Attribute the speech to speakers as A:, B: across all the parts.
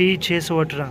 A: T618،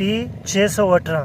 A: T618۔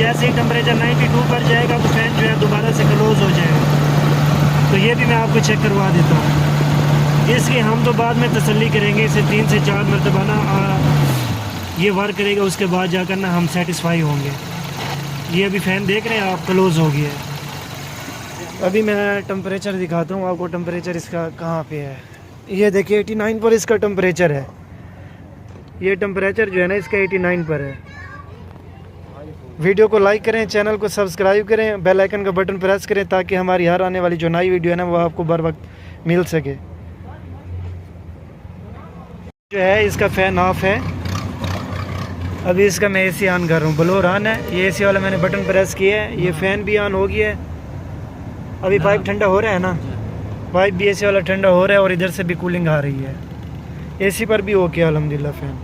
A: जैसे ही टेम्परेचर 92 पर जाएगा तो फ़ैन जो है दोबारा से क्लोज़ हो जाएगा। तो ये भी मैं आपको चेक करवा देता हूँ। इसकी हम तो बाद में तसल्ली करेंगे, इसे 3 से 4 मरतबा ना ये वर्क करेगा, उसके बाद जाकर ना हम सेटिस्फाई होंगे। ये अभी फ़ैन देख रहे हैं आप, क्लोज़ हो गया है। अभी मैं टेम्परेचर दिखाता हूँ आपको, टेम्परेचर इसका कहाँ पे है। ये देखिए 89 पर इसका टेम्परेचर है। ये टेम्परेचर जो है ना इसका 89 पर है। वीडियो को लाइक करें, चैनल को सब्सक्राइब करें, बेल आइकन का बटन प्रेस करें ताकि हमारी हर आने वाली जो नई वीडियो है ना वो आपको बर वक्त मिल सके। जो है इसका फ़ैन ऑफ है। अभी इसका मैं एसी ऑन कर रहा हूँ, ब्लोअर ऑन है। ये एसी वाला मैंने बटन प्रेस किया है, ये फ़ैन भी ऑन हो गया है। अभी पाइप ठंडा हो रहा है ना, पाइप भी एसी वाला ठंडा हो रहा है और इधर से भी कूलिंग आ रही है। एसी पर भी ओके अल्हम्दुलिल्लाह फ़ैन।